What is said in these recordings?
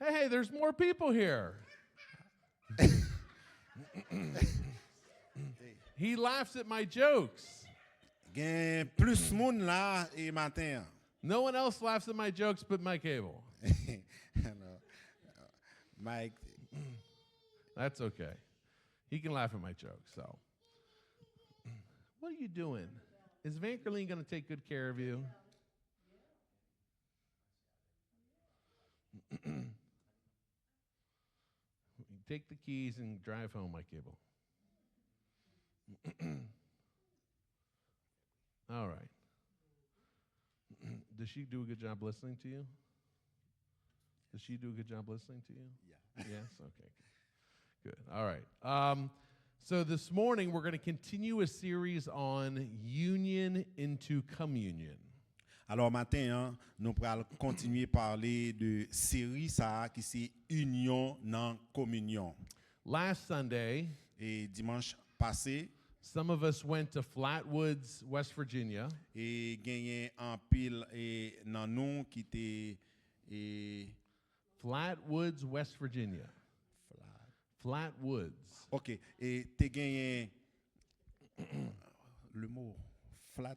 Hey, there's more people here. He laughs at my jokes. Gen plus moun là et matin. No one else laughs at my jokes but Mike Abel. Alors, Mike, That's okay. He can laugh at my jokes. So, what are you doing? Is Vankerline going to take good care of you? Take the keys and drive home, Mike Abel. All right. Does she do a good job listening to you? Does she do a good job listening to you? Yeah. Yes? Okay. Good. All right. So this morning we're going to continue a series on union into communion. Alors matin, hein, nous allons continuer à parler de série ça qui c'est union dans communion. Last Sunday, Et dimanche passé, some of us went to Flatwoods, West Virginia, et gagné un pile et dans nous qui était et Flatwoods, West Virginia. Flatwoods. OK, et t'es gagné le mot flat.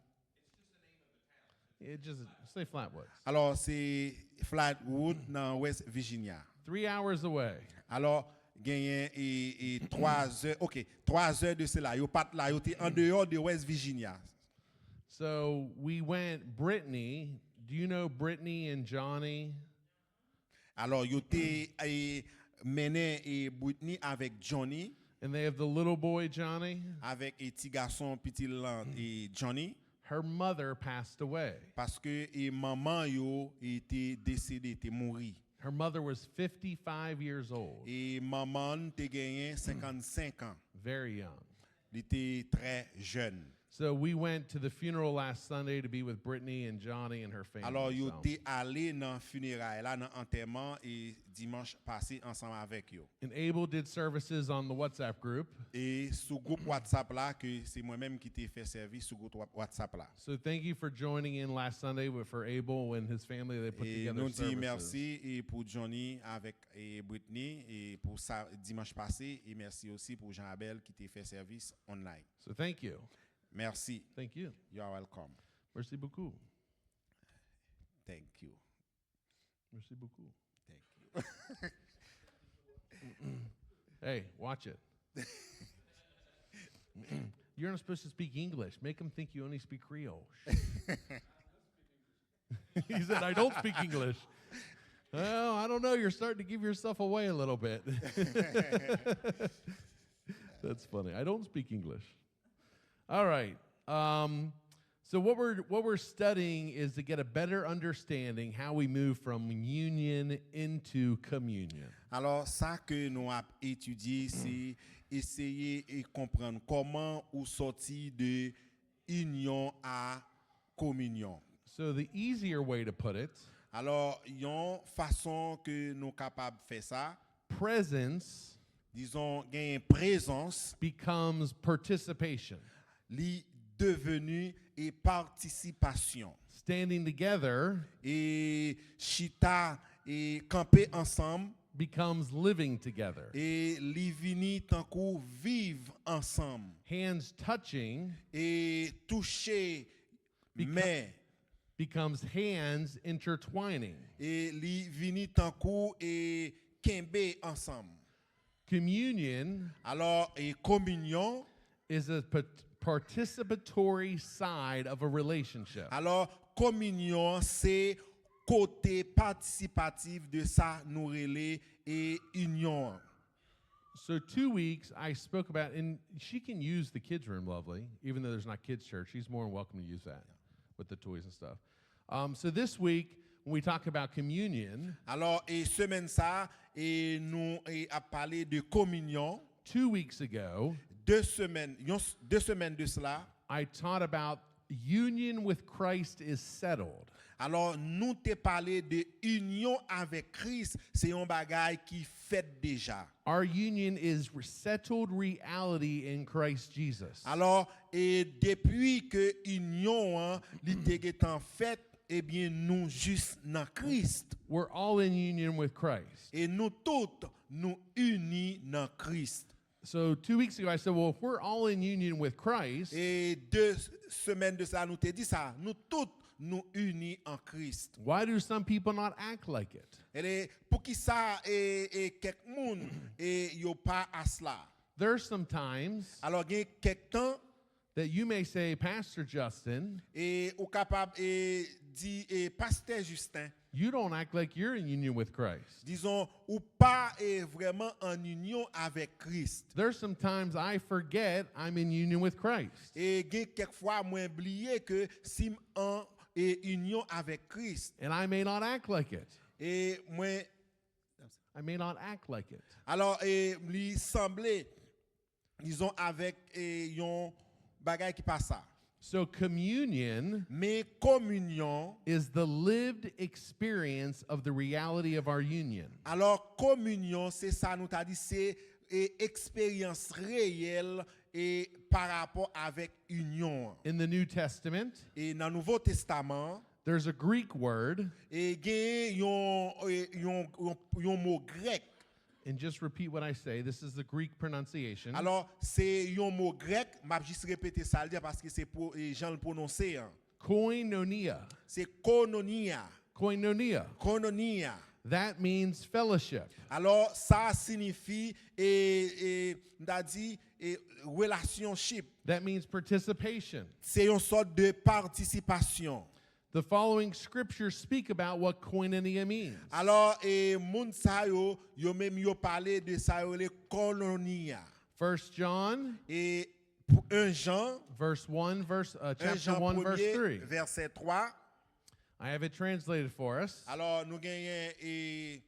It just say Flatwoods. Alors c'est Flatwood dans West Virginia. 3 hours away. Alors gagné et 3 heures. OK, 3 heures de cela. Yo pas là, yo était en dehors de West Virginia. So we went, Brittany. Do you know Brittany and Johnny? Alors yo était mené et Whitney avec Johnny, And they have the little boy, Johnny. avec et petit garçon petit lan et Johnny Her mother passed away. parce que et maman yo était décédée, était mouri. Her mother was 55 years old, Et maman te gagné 55 ans. very young. Il était très jeune. So we went to the funeral last Sunday to be with Brittany and Johnny and her family. Alors yo So- t'es allé dans funérailles là dans enterrement et dimanche passé ensemble avec yo. And Abel did services on the WhatsApp group. Et sous groupe WhatsApp là que c'est moi-même qui t'ai fait service sous groupe WhatsApp là. So thank you for joining in last Sunday for Abel and his family. They put Et together nous disons services. merci et pour Johnny avec et Brittany et pour ça dimanche passé et merci aussi pour Jean-Abel qui t'a fait service online. So thank you. Merci. Thank you. You are welcome. Merci beaucoup. Thank you. Merci beaucoup. Thank you. Hey, watch it. You're not supposed to speak English. Make them think you only speak Creole. He said, I don't speak English. Well, I don't know. You're starting to give yourself away a little bit. That's funny. I don't speak English. All right. So what we're studying is to get a better understanding how we move from union into communion. Alors ça que nous avons étudié c'est essayer et comprendre comment ou sortir de union à communion. So the easier way to put it, Alors, il y a une façon que nous sommes capables de faire ça. presence Disons, il y a une présence, becomes participation. li devenu et participation. Standing together Et chita et camper ensemble becomes living together. et li vini tant qu'on vivre ensemble Hands touching et toucher mais becomes hands intertwining. et li vini tant qu'on et kembe ensemble. Communion Alors et communion is a participatory side of a relationship. alors communion c'est côté participatif de ça nous relais et union. So 2 weeks I spoke about, and she can use the kids' room, lovely, even though there's not kids' church. She's more than welcome to use that with the toys and stuff. So this week, when we talk about communion, Alors et semaine ça et nous et a parlé de communion 2 weeks ago, 2 semaines de cela. I taught about union with Christ is settled. Alors nous te parlé de union avec Christ, c'est un bagage qui fait déjà. Our union is settled reality in Christ Jesus. Alors et depuis que union hein, li te en fait eh bien, nous juste dans Christ. We're all in union with Christ. Et nous tous, nous unis dans Christ. So 2 weeks ago, I said, well, if we're all in union with Christ, Et 2 semaines de ça, nous te dit ça. Nous tous, nous unis en Christ. why do some people not act like it? Et pour qui ça, et quelques monde, et yo pas à cela. There's some times Alors, il y a quelques temps, that you may say, Pastor Justin, et ou capable, et dit, et Pasteur Justin, you don't act like you're in union with Christ. disons, ou pas vraiment en union avec Christ. There's some times I forget I'm in union with Christ. Et quelquefois, moi oublié que si en union avec Christ, And I may not act like it. et moi, I may not act like it. alors, lui semblait, disons, avec yon bagay qui passe ça. So communion Mais communion, is the lived experience of the reality of our union. alors communion, c'est ça, nous t'a dit, c'est expérience réelle et par rapport avec union. In the New Testament, Et dans le Nouveau Testament, there's a Greek word, et gen yon mot grec. and just repeat what I say. This is the Greek pronunciation. Alors, c'est yon mot grec, m'a juste répété ça le dire parce que c'est pour gens le prononcer. Hein. Koinonia. C'est koinonia. Koinonia. Koinonia. That means fellowship. Alors, ça signifie, m'a dit, relationship. That means participation. C'est une sorte de participation. The following scriptures speak about what koinonia means. Alors, moun sa yo même yo parlé de ça yo le koinonia. 1 John, Et pour 1 Jean, verse 1, 1 chapter Jean 1, verse 1er, 3. verset 3. I have it translated for us. Alors, nous gagnons,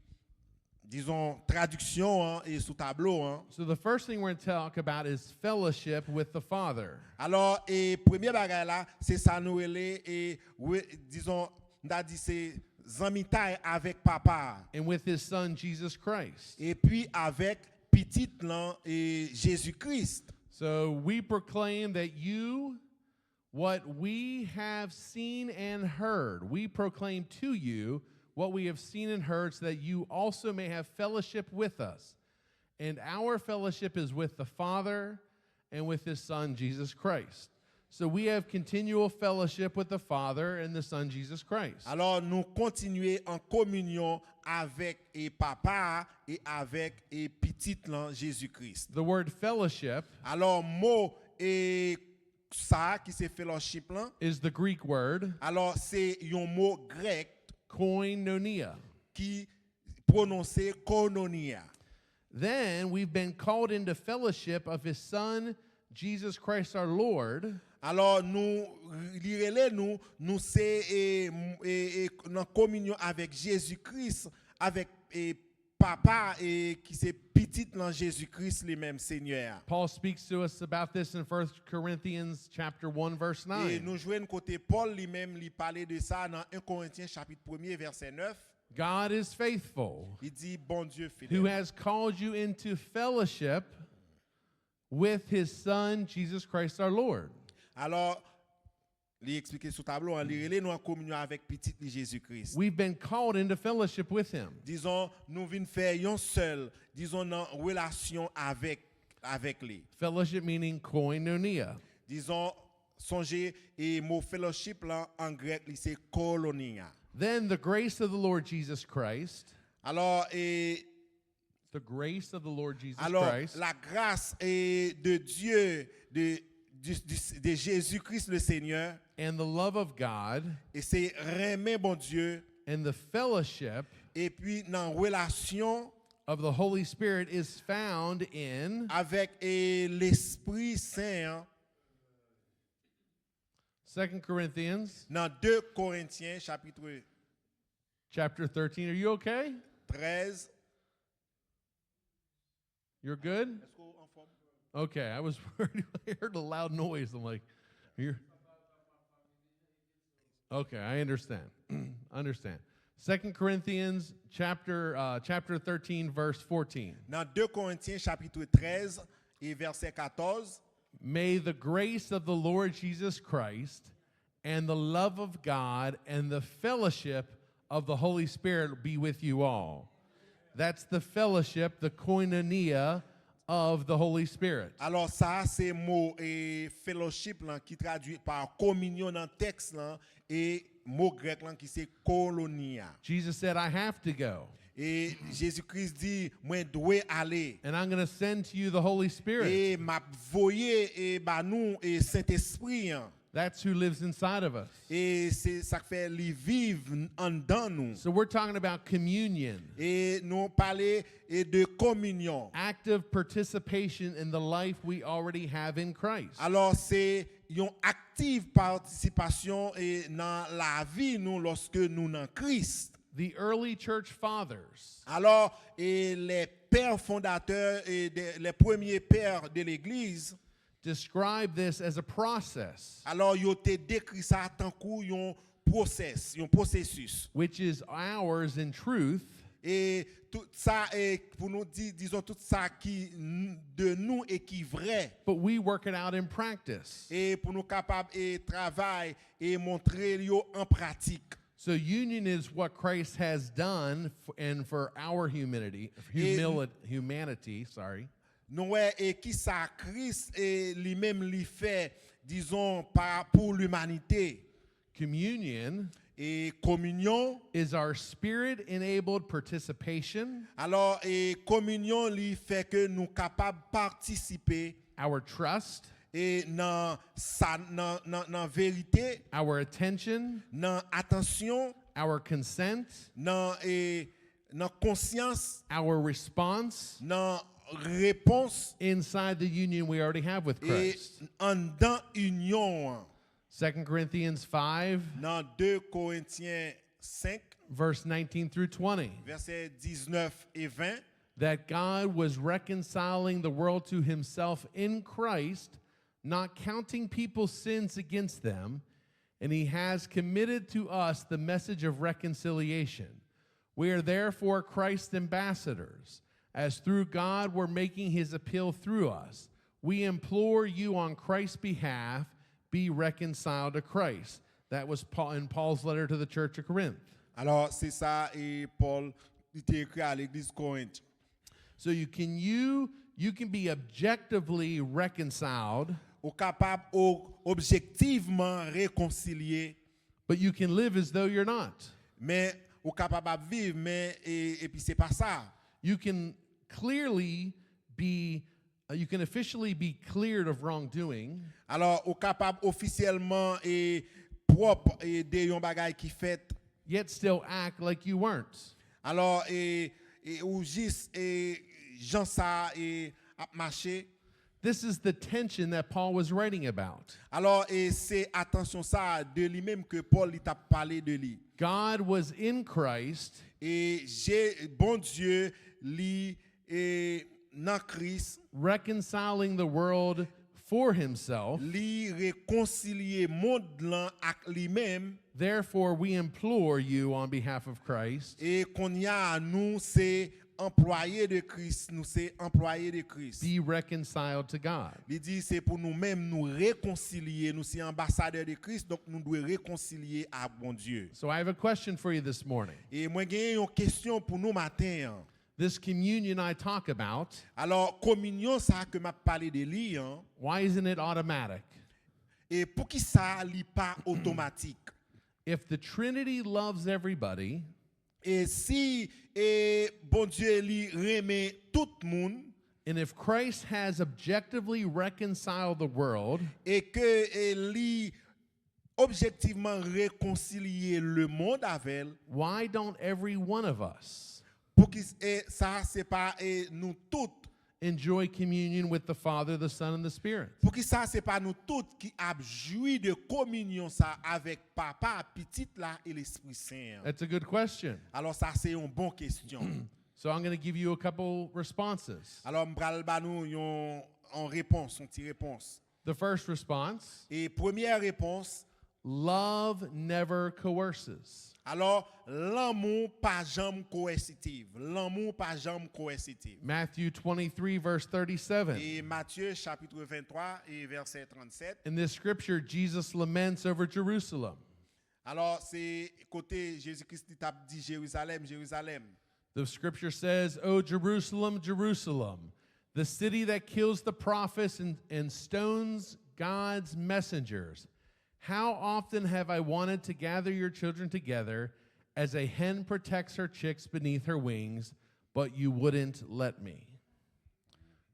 disons, traduction hein, et sous tableau. Hein. So the first thing we're going to talk about is fellowship with the Father. Alors, premier bagay là, c'est ça nous disons, on a dit c'est zamitaille avec papa. And with his son, Jesus Christ. Et puis avec petit là, Jésus-Christ. So we proclaim that what we have seen and heard, we proclaim to you what we have seen and heard, so that you also may have fellowship with us. And our fellowship is with the Father and with his Son, Jesus Christ. So we have continual fellowship with the Father and the Son, Jesus Christ. Alors, nous continuons en communion avec papa et avec petit là, Jésus-Christ. The word fellowship Alors, mot ça qui c'est fellowship là. is the Greek word Alors, c'est un mot grec koinonia. qui prononçait koinonia. Then we've been called into fellowship of his Son, Jesus Christ our Lord. Alors, nous c'est en communion avec Jésus-Christ, avec papa et qui c'est petit dans Jésus-Christ lui-même Seigneur. Paul speaks to us about this in 1 Corinthians chapter 1 verse Et 9. nous jouons côté Paul lui-même lui parler de ça dans 1 Corinthiens chapitre 1er verset 9. God is faithful, Il dit bon Dieu who fidèle. has called you into fellowship with his Son, Jesus Christ our Lord. Alors, il explique sur tableau, hein, il relève nous en communion avec petit Jésus-Christ. We've been called into fellowship with him. Disons, nous venons faire un seul, disons, en relation avec lui. Fellowship meaning koinonia. Disons, songez, et mot fellowship là, en grec, c'est kolonia. Then the grace of the Lord Jesus Christ, Alors, the grace of the Lord Jesus alors Christ, la grâce de Dieu, de Jésus-Christ le Seigneur, and the love of God, et c'est remet bon Dieu, and the fellowship et puis dans relation of the Holy Spirit is found in avec l'Esprit Saint, 2 Corinthians dans 2 Corinthiens chapitre chapter 13. Are you okay? 13. You're good? Okay, I was worried. I heard a loud noise. I'm like, you're okay. I understand. Understand. 2 Corinthians chapter 13, verse 14. Dans 2 Corinthiens chapitre 13 et verset 14. May the grace of the Lord Jesus Christ and the love of God and the fellowship of the Holy Spirit be with you all. That's the fellowship, the koinonia of the Holy Spirit. Alors ça c'est mot et fellowship là qui traduit par communion dans texte là et mot grec là qui c'est kolonia. Jesus said, I have to go, Et Jésus-Christ dit moi dois aller and I'm going to send to you the Holy Spirit. et m'a voyer et ba nous et Saint-Esprit hein. That's who lives inside of us. Et c'est ça fait li vivre en dedans nous. So we're talking about communion, Et nous parler et de communion. active participation in the life we already have in Christ. Alors c'est une active participation et dans la vie nous lorsque nous dans Christ. The early church fathers, Alors et les pères fondateurs et les premiers pères de l'église, describe this as a process, alors ils ont décrit ça tant qu'un processus. which is ours in truth, Et tout ça est pour nous dire disons tout ça qui de nous et qui vrai. but we work it out in practice. Et pour nous capables et travailler et montrer yo en pratique. So union is what Christ has done and for our humanity, sorry. Nous et qui ça Christ et lui-même lui fait disons pour l'humanité. Communion Et communion, is our spirit-enabled participation, alors et communion lui fait que nous capables participer our trust, et dans vérité, our attention, dans attention, our consent, dans conscience, our response dans réponse inside the union we already have with et Christ. en dans union. 2 Corinthians 5, Dans 2 Corinthiens 5, verse 19 through 20. versets 19 et 20, That God was reconciling the world to himself in Christ, not counting people's sins against them, and he has committed to us the message of reconciliation. We are therefore Christ's ambassadors, as through God we're making his appeal through us. We implore you on Christ's behalf, be reconciled to Christ. That was Paul in Paul's letter to the church of Corinth. alors c'est ça et Paul était écrit à l'église Corinthe. So you can be objectively reconciled, Ou capable objectivement réconcilier, but you can live as though you're not. mais ou capable de vivre, mais et puis c'est pas ça. You can clearly be, you can officially be cleared of wrongdoing, Alors ou capable officiellement et propre et de yon bagay qui fait. yet still act like you weren't. Alors et ou juste et Jean ça et a marché. This is the tension that Paul was writing about. Alors et c'est attention ça de lui-même que Paul il t'a parlé de lui. God was in Christ, Et bon Dieu lui et dans Christ reconciling the world for himself. li réconcilier monde là avec lui-même. Therefore, we implore you on behalf of Christ, Et qu'on y a nous c'est employé de Christ, nous c'est employé de Christ. be reconciled to God. Il dit c'est pour nous-mêmes nous réconcilier, nous c'est ambassadeurs de Christ donc nous devons réconcilier à bon Dieu. So I have a question for you this morning. Et moi j'ai une question pour nous matin. This communion I talk about, Alors communion ça que m'a parlé de lui why isn't it automatic? et pour qui ça li pas automatique. If the Trinity loves everybody, Et si bon Dieu lui remet tout le monde and if Christ has objectively reconciled the world, et que lui objectivement réconcilier le monde avec elle, why don't every one of us pour que ça c'est pas nous toutes enjoy communion with the Father, the Son, and the Spirit? pour que ça c'est pas nous toutes qui a joui de communion ça avec papa petite là et l'Esprit Saint. That's a good question. Alors ça c'est une bonne question. So I'm going to give you a couple responses. Alors m'bral ba nou yon en réponse, une petite réponse. The first response, Et première réponse, Love never coerces. Alors, l'amour pas jamais coercitif. L'amour pas jamais coercitif. Matthew 23, verse 37. Et Matthieu chapitre 23 et verset 37. In this scripture, Jesus laments over Jerusalem. Alors, c'est côté Jésus-Christ qui t'a dit Jérusalem, Jérusalem. The scripture says, O Jerusalem, Jerusalem, the city that kills the prophets and stones God's messengers. How often have I wanted to gather your children together as a hen protects her chicks beneath her wings, but you wouldn't let me.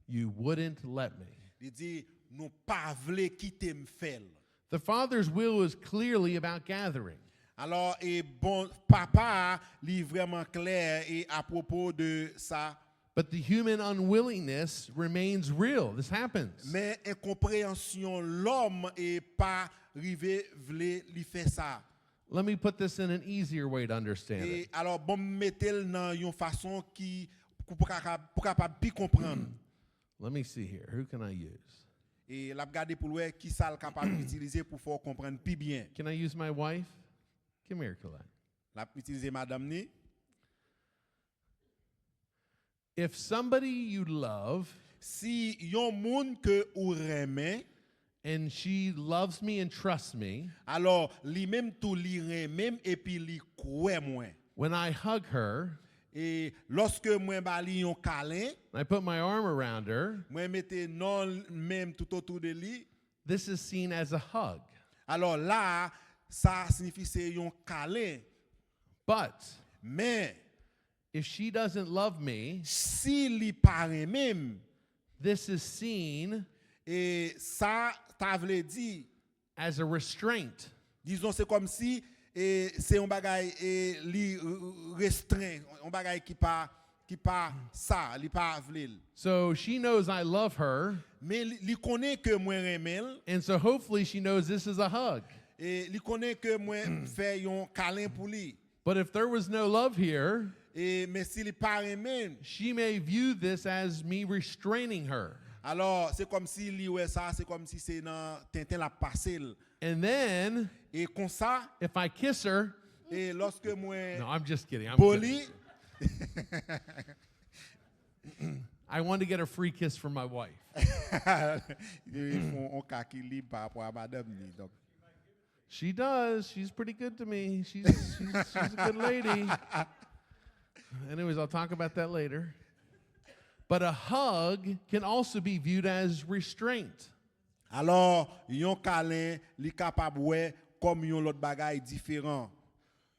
You wouldn't let me. Il dit, nous pas vle quitter m'fel. The Father's will is clearly about gathering. Alors, et bon, papa, li vraiment clair et à propos de ça. But the human unwillingness remains real. This happens. Mais incompréhension, l'homme est pas rivé vle li fait ça. Let me put this in an easier way to understand Et it. alors, bon, mettez-le dans une façon qui, pour capable bien comprendre. Let me see here. Who can I use? Et la regarder pour voir qui ça le capable d'utiliser pour faire comprendre plus bien. Can I use my wife? Come here, Colette. La utiliser madame ni. If somebody you love Si yon moun que ou remen, and she loves me and trusts me, alors li même tout li remen et puis li kouè moi. when I hug her, Et lorsque moi ba li yon câlin, I put my arm around her, moi mette non même tout autour de li, this is seen as a hug. alors là ça signifie c'est yon câlin. But Mais if she doesn't love me, si li pa remen, this is seen et ça ta vle di, as a restraint. disons c'est comme si et c'est un bagay et li restreint, un bagay qui pas ça, li pas vle. So she knows I love her, Mais li connaît que moi remel and so hopefully she knows this is a hug. et li connaît que moi fait yon câlin pour lui. But if there was no love here, Et mais si li pas remel, she may view this as me restraining her. alors c'est comme si li ouais ça, c'est comme si c'est dans Tintin la passer. And then Et comme ça, if I kiss her, et lorsque moi no, I'm just kidding. I'm kidding. poli, I want to get a free kiss from my wife. ils font un cas qui libre par rapport à madame ni. Donc She does. She's pretty good to me. She's a good lady. Anyways, I'll talk about that later. But a hug can also be viewed as restraint. alors yon câlin li capable ouais comme yon l'autre bagay différent.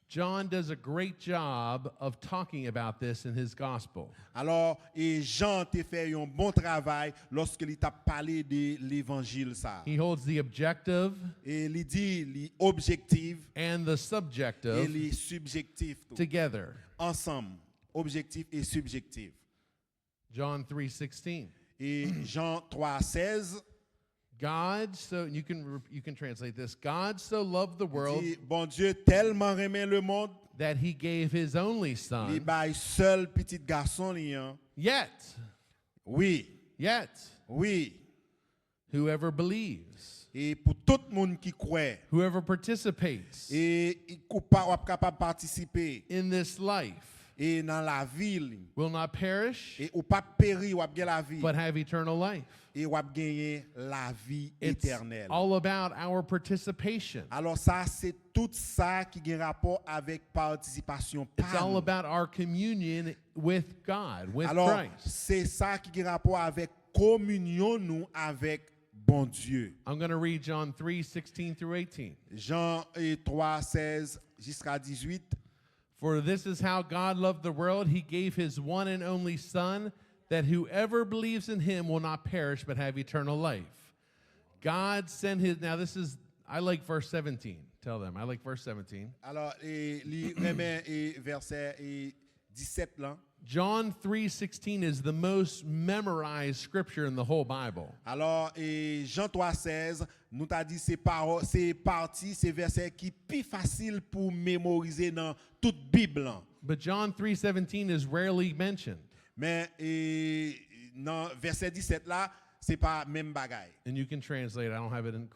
John does a great job of talking about this in his gospel. Alors, et Jean te fait un bon travail lorsque il t'a parlé de l'évangile ça. He holds the objective Et il dit li objectif and the et subjective li subjectif tout. together. Ensemble, objectif et subjectif. John 3:16. Et Jean 3:16 God so you can translate this. God so loved the world dit bon Dieu tellement aimé le monde, that he gave his only il son. bail seul petit garçon li hein. Yet, Oui, whoever believes, et pour tout le monde qui croit whoever participates et capable participer in this life et dans la ville will not perish, et ou pas périr ou gagner la vie but have eternal life. et ou gagner la vie It's éternelle. all about our participation. Alors ça c'est tout ça qui a rapport avec participation It's par all nous. about our communion with God, with Alors Christ. c'est ça qui a rapport avec communion nous avec bon Dieu. I'm going to read John 3:16 through 18. Jean 3:16 jusqu'à 18. For this is how God loved the world. He gave his one and only Son, that whoever believes in him will not perish but have eternal life. God sent his, now this is, I like verse 17. Tell them, I like verse 17. Alors li remet verset 17 là. John 3:16 is the most memorized scripture in the whole Bible. Alors Jean 3:16 nous t'a dit c'est parti c'est verset qui plus facile pour mémoriser dans toute Bible. But John 3:17 is rarely mentioned. Mais dans verset 17 là, c'est pas même bagaille. And you can translate, I don't have it in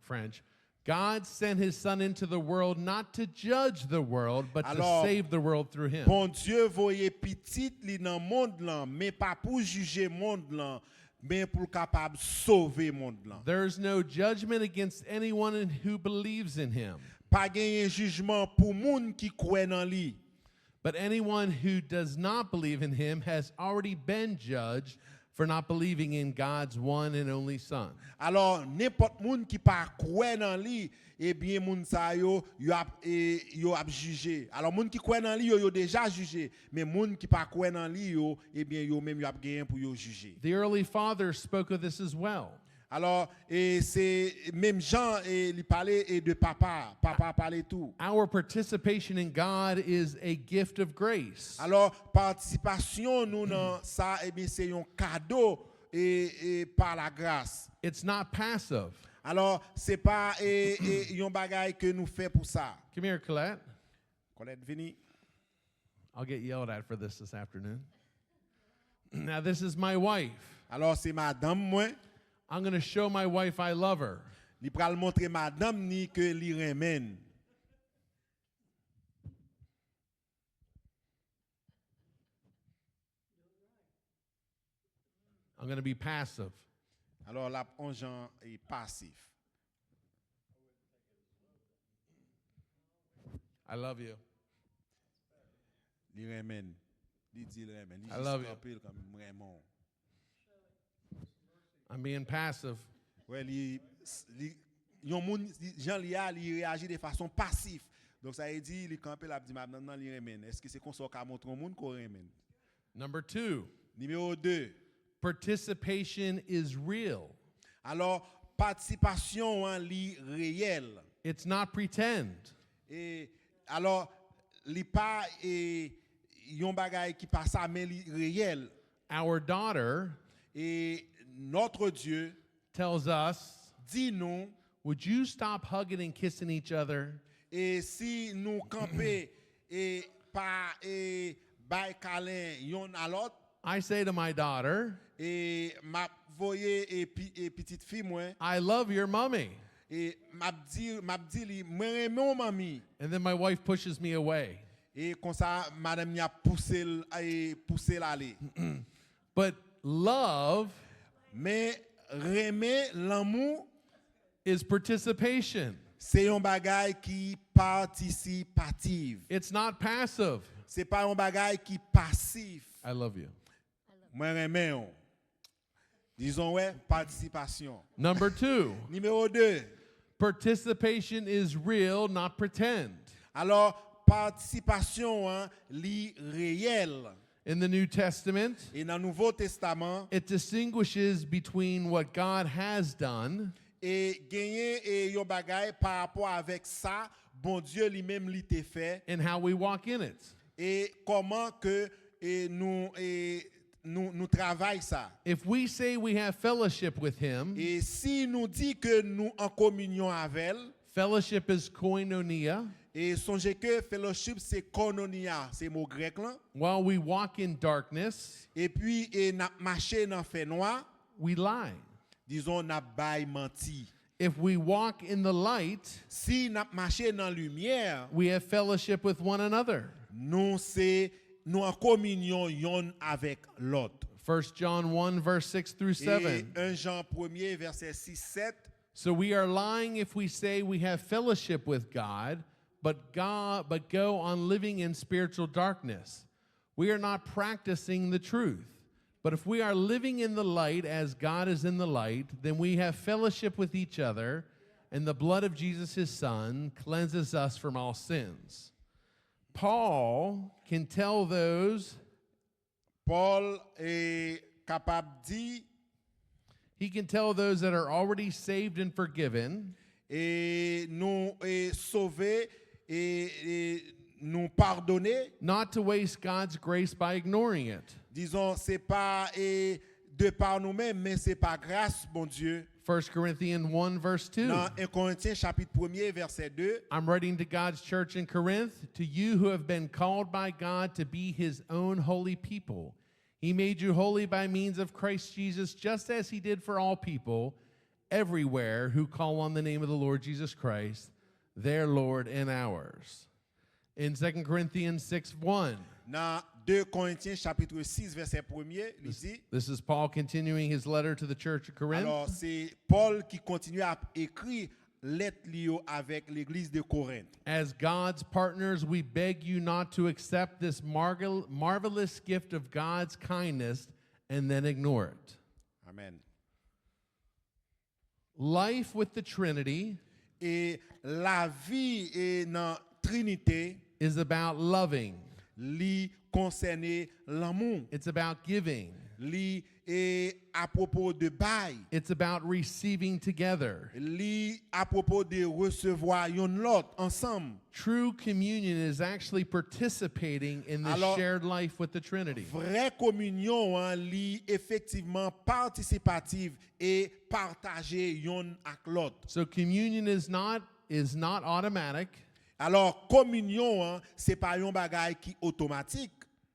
French, God sent his son into the world not to judge the world, but to Alors, save the world through him. Bon Dieu voye petit li nan monde lan, mais pas pour juger monde lan, mais pour capable sauver monde lan. There's no judgment against anyone who believes in him, Pas genyen jugement pour moun qui croit nan li. but anyone who does not believe in him has already been judged for not believing in God's one and only Son. Alors n'importe moun qui pas croit nan li, eh bien moun sa yo ap jugé. Alors moun qui croit nan li yo déjà jugé, mais moun qui pas croit nan li yo, eh bien yo même yo ap genyen pour yo juger. The early fathers spoke of this as well. Alors c'est même Jean il parlait de papa parlait tout. Our participation in God is a gift of grace. Alors participation nous dans ça eh bien c'est un cadeau et par la grâce. It's not passive. Alors c'est pas un bagage que nous fait pour ça. Come here, Colette. Colette vini. I'll get yelled at for this afternoon. Now, this is my wife. Alors c'est madame moi, I'm going to show my wife I love her. li pral montrer madame ni que li remen. I'm going to be passive. Alors la on Jean est passif. I love you. Li remen. Li dit li remen. Li I love you. campé comme vraiment. I'm being passive. Ouais, yon moun Jean Lia li réagit de façon passive. Donc ça veut dire li campé la dit madame nan li remen. Est-ce que c'est qu'on ka montre au monde qu'on remen? Number 2, Numéro 2. participation is real. Alors participation hein, li réel. It's not pretend. Et alors li pas yon bagay qui passe à mais li réel. Our daughter Et notre Dieu tells us, dit nous would you stop hugging and kissing each other? et si nous camper et pas et bay câlin yon à l'autre I say to my daughter, et m'a voyé et petite fille moi I love your mommy. et m'a dit li moi aime mon mamie And then my wife pushes me away. et comme ça madame y a poussé l'aller. But love Mais remet l'amour is participation. c'est un bagay qui participatif. It's not passive. C'est pas un bagay qui passif. I love you. Moi remets on. Disons ouais, participation. Number 2, Numéro 2. participation is real, not pretend. Alors participation hein, li réel. In the New Testament, Et dans le Nouveau Testament it distinguishes between what God has done et gagner et yon bagay par rapport avec ça, bon Dieu lui-même li te fait and how we walk in it. et comment que nous travaillons ça. If we say we have fellowship with Him, Et si nous dit que nous en communion avec elle, fellowship is koinonia. et songez que fellowship c'est koinonia, c'est mot grec là. While we walk in darkness, Et puis n'a marché dans fait noir, we lie. disons n'a bail menti. If we walk in the light, Si n'a marché dans lumière, we have fellowship with one another. nous en communion yon avec l'autre. 1 John 1, verse 6 through 7. Et 1 Jean 1er verset 6-7. So we are lying if we say we have fellowship with God, but go on living in spiritual darkness. We are not practicing the truth. But if we are living in the light as God is in the light, then we have fellowship with each other, and the blood of Jesus his son cleanses us from all sins. Paul can tell those Paul est capable de that are already saved and forgiven et nous sauver et nous pardonner. not to waste God's grace by ignoring it. Disons, c'est pas de par nous-mêmes, mais c'est par grâce, bon Dieu. 1 Corinthians 1, verse 2. Dans 1 Corinthiens chapitre 1er, verset 2. I'm writing to God's church in Corinth, to you who have been called by God to be his own holy people. He made you holy by means of Christ Jesus, just as he did for all people, everywhere who call on the name of the Lord Jesus Christ, their Lord and ours. In 2 Corinthians 6:1, Dans 2 Corinthiens chapitre 6 verset 1er, il dit, this is Paul continuing his letter to the church of Corinth. alors c'est Paul qui continue à écrire lettre liée avec l'église de Corinthe. As God's partners, we beg you not to accept this marvelous gift of God's kindness and then ignore it. Amen. Life with the Trinity Et la vie est dans Trinité, is about loving. li concerne l'amour, It's about giving. li est à propos de bail, It's about receiving together. li à propos de recevoir yon l'autre ensemble. True communion is actually participating in the Alors, shared life with the Trinity. Vraie communion hein, li effectivement participative et partager yon ak l'autre. So communion is not automatic Alors communion hein, c'est pas yon bagay qui automatique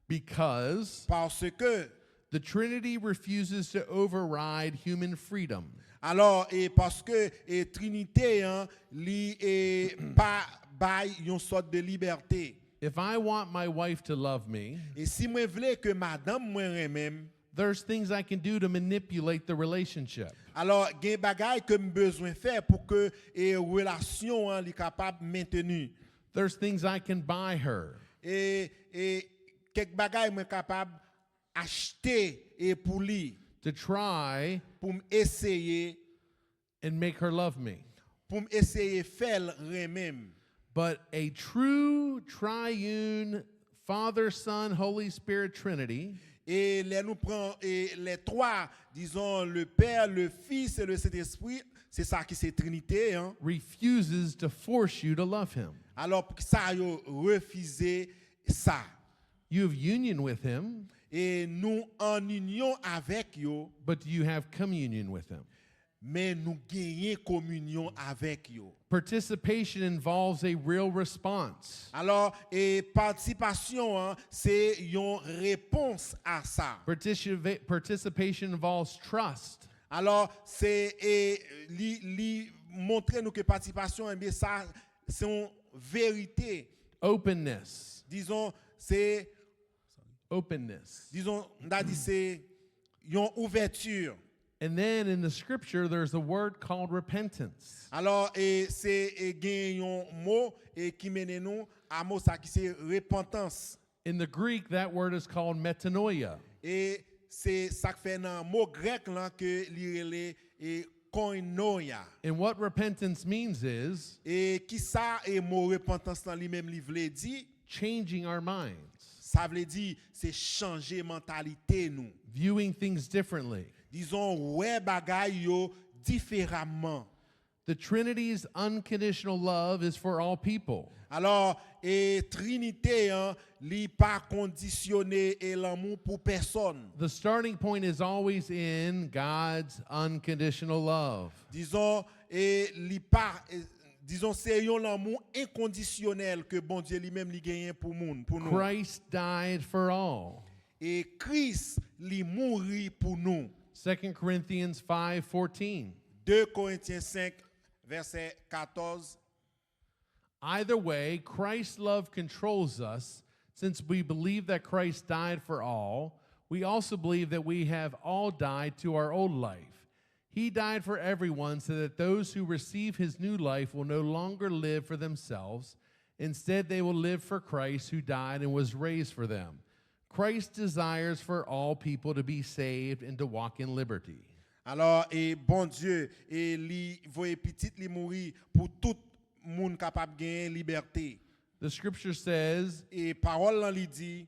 because parce que the Trinity refuses to override human freedom. alors et parce que et Trinité hein, li est pas bay yon sorte de liberté. If I want my wife to love me, Et si moi vle que madame moi remem, there's things I can do to manipulate the relationship. alors gen bagay que m besoin faire pour que et relation hein, li capable maintenu. There's things I can buy her. Et quelques bagay moi capable acheter et pour lui To try pour essayer and make her love me. pour essayer faire remem. But a true triune Father, Son, Holy Spirit Trinity Et les nous prend et les trois, disons le Père, le Fils et le Saint-Esprit, c'est ça qui c'est Trinité hein. refuses to force you to love him. Alors pour ça yo refuser ça. You have union with him, Et nous en union avec yo, but do you have communion with him? mais nous gagnons communion avec yo. Participation involves a real response. Alors et participation hein, c'est une réponse à ça. Participation involves trust. Alors c'est li montrer nous que participation eh bien ça c'est une vérité. Openness. Disons c'est Openness. disons on a dit c'est une ouverture. And then in the scripture, there's a word called repentance. Alors et c'est gain un mot et qui mène nous à mot ça qui c'est repentance. In the Greek, that word is called metanoia. Et c'est ça qui fait dans mot grec là que li relé et koinonia. And what repentance means is Et qui ça et mot repentance dans lui-même li vle dit, changing our minds, ça veut dire c'est changer mentalité nous. viewing things differently. Disons ouais bagay yo différemment. The Trinity's unconditional love is for all people. Alors et Trinité hein, li pas conditionné et l'amour pour personne. The starting point is always in God's unconditional love. Disons et li pas disons c'est un amour inconditionnel que bon Dieu lui-même li gagné pour nous. Christ died for all. Et Christ li mouri pour nous. 2 Corinthians 5:14. 2 Corinthiens 5 verset 14. Either way, Christ's love controls us. Since we believe that Christ died for all, we also believe that we have all died to our old life. He died for everyone so that those who receive his new life will no longer live for themselves. Instead, they will live for Christ who died and was raised for them. Christ desires for all people to be saved and to walk in liberty. Alors et bon Dieu et li voye petit li mouri pour tout monde capable gagner liberté. The scripture says, Et parole là li dit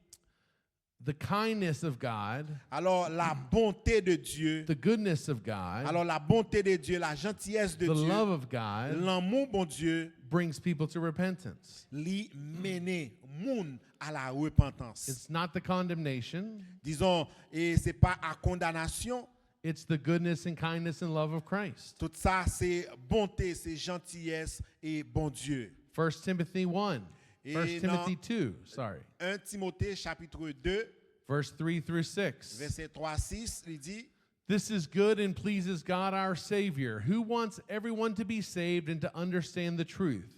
the kindness of God, alors la bonté de Dieu, the goodness of God, alors la bonté de Dieu, la gentillesse de the Dieu, love of God l'amour bon Dieu brings people to repentance. li mène moun à la repentance. It's not the condemnation, Disons et c'est pas à condamnation, it's the goodness and kindness and love of Christ. tout ça c'est bonté, c'est gentillesse et bon Dieu. 1 Timothy 1, Et 1 Timothy dans 2, sorry, 1 Timothée chapitre 2 verse 3 through 6. verset 3 6 il dit This is good and pleases God our Savior, who wants everyone to be saved and to understand the truth.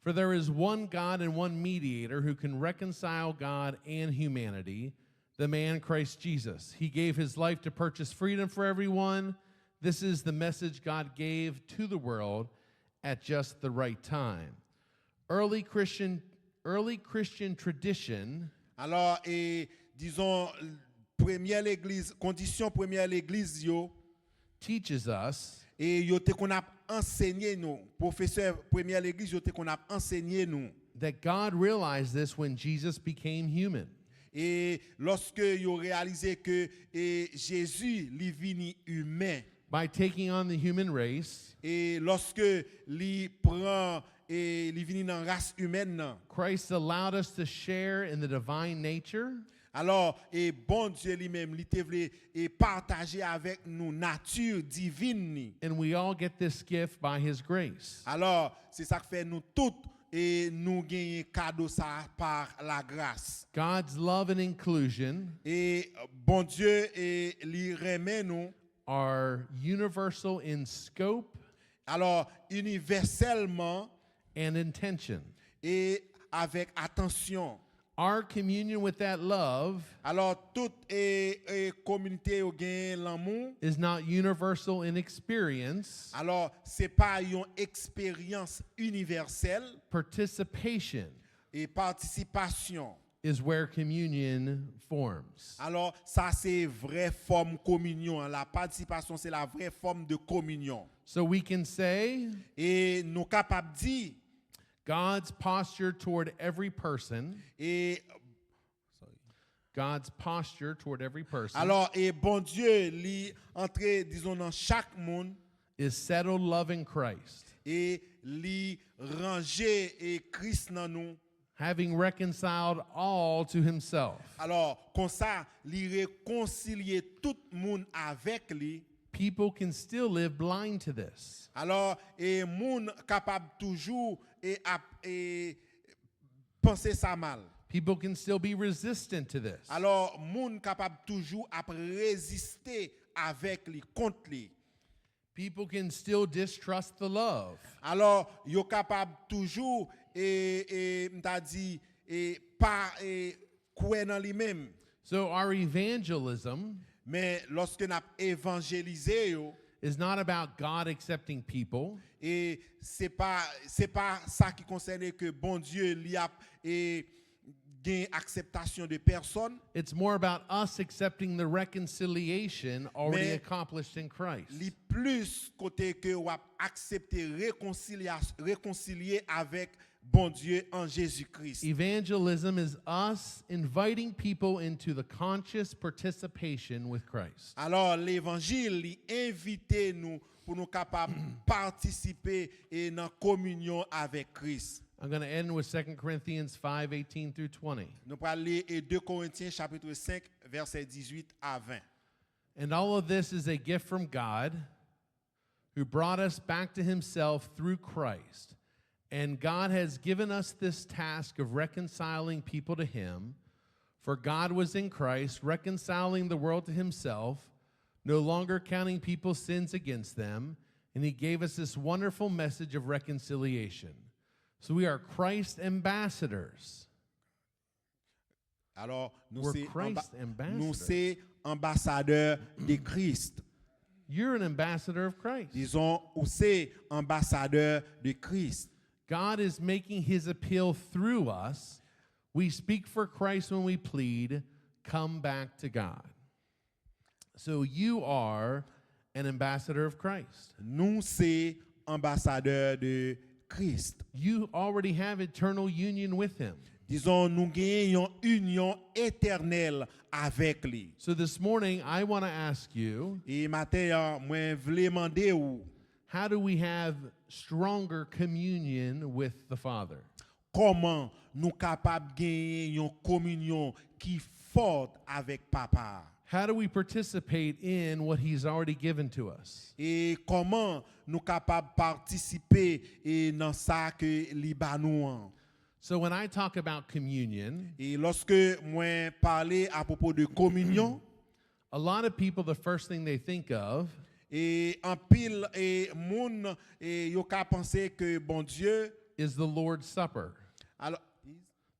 For there is one God and one mediator who can reconcile God and humanity, the man Christ Jesus. He gave his life to purchase freedom for everyone. This is the message God gave to the world at just the right time. Early Christian tradition Alors, et disons, condition première l'église, yo, teaches us et yo te qu'on a enseigné nous, professeur première l'église, yo te qu'on a enseigné nous. that God realized this when Jesus became human. Et lorsque yo réalisé que Jésus li vini humain, By taking on the human race, et lorsque li prend et li vini dans race humaine nan, Christ allowed us to share in the divine nature, alors et bon Dieu lui-même li te vle et partager avec nous nature divine ni. and we all get this gift by his grace. Alors c'est ça que fait nous toutes et nous gagner cadeau ça par la grâce. God's love and inclusion Et bon Dieu et li remet nous. are universal in scope Alors universellement and intention. et avec attention. Our communion with that love Alors toute communauté au gain l'amour. is not universal in experience. Alors c'est pas une expérience universelle Participation et participation. is where communion forms. Alors ça c'est vraie forme communion. La participation c'est la vraie forme de communion. So we can say Et nous capables dire God's posture toward every person, et God's posture toward every person alors et bon Dieu li entrer disons dans chaque monde is settled love in Christ, et li ranger et Christ dans nous. having reconciled all to himself. Alors comme ça li réconcilier tout monde avec lui. People can still live blind to this. Alors et monde capable toujours et penser ça mal. People can still be resistant to this. Alors monde capable toujours à résister avec lui contre lui. People can still distrust the love. Alors yo capable toujours m'ta dit pas croire dans lui-même. So our evangelism Mais lorsque n'a évangélisé yo is not about God accepting people. et c'est pas ça qui concerne que bon Dieu li a gain acceptation de personne. It's more about us accepting the reconciliation already Mais accomplished in Christ. Li plus côté que ou a accepter réconcilier avec bon Dieu en Jésus-Christ. Evangelism is us inviting people into the conscious participation with Christ. Alors l'évangile li invite nous pour nous capables participer et dans communion avec Christ. I'm going to end with 2 Corinthians 5:18 through 20. Nous allons lire 2 Corinthiens chapitre 5 verset 18 à 20. And all of this is a gift from God, who brought us back to himself through Christ. And God has given us this task of reconciling people to him. For God was in Christ, reconciling the world to himself, no longer counting people's sins against them. And he gave us this wonderful message of reconciliation. So we are Christ ambassadors. Alors We're Christ nous ambassadors. c'est ambassadeurs de Christ. You're an ambassador of Christ. Disons ou c'est ambassadeur de Christ. God is making his appeal through us. We speak for Christ when we plead, come back to God. So you are an ambassador of Christ. Nous c'est ambassadeurs de Christ. You already have eternal union with him. Disons nous gagnons union éternelle avec lui. So this morning, I want to ask you, Et matin moi vle demander ou how do we have stronger communion with the Father? comment nous capables gagner une communion qui forte avec papa. How do we participate in what he's already given to us? Et comment nous capables participer et dans ça que li ba nous an. So when I talk about communion, Et lorsque moi parler à propos de communion, A lot of people, the first thing they think of Et en pile et moun et yo ka penser que bon Dieu is the Lord's Supper. alors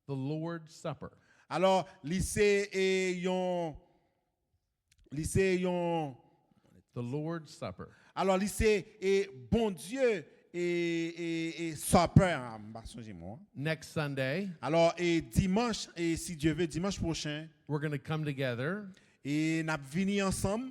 The Lord's Supper. alors lycée et yon The Lord's Supper. alors lycée et bon Dieu et supper m'pa songe moi. Next Sunday, Alors et dimanche et si Dieu veut dimanche prochain we're going to come together et n'a vini ensemble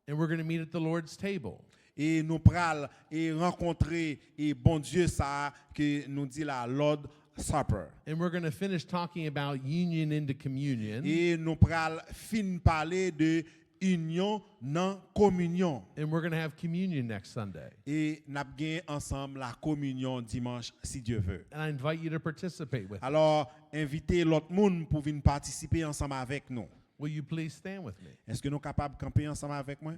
and we're going to meet at the Lord's table. et nous pral et rencontrer et bon Dieu ça que nous dit la Lord Supper. And we're going to finish talking about union into communion. Et nous pral fin parler de union dans communion And we're going to have communion next Sunday. et n'a gain ensemble la communion dimanche si Dieu veut. And I invite you to participate with me. Alors invitez l'autre monde pour venir participer ensemble avec nous. Will you please stand with me? Est-ce que nous sommes capables de camper ensemble avec moi?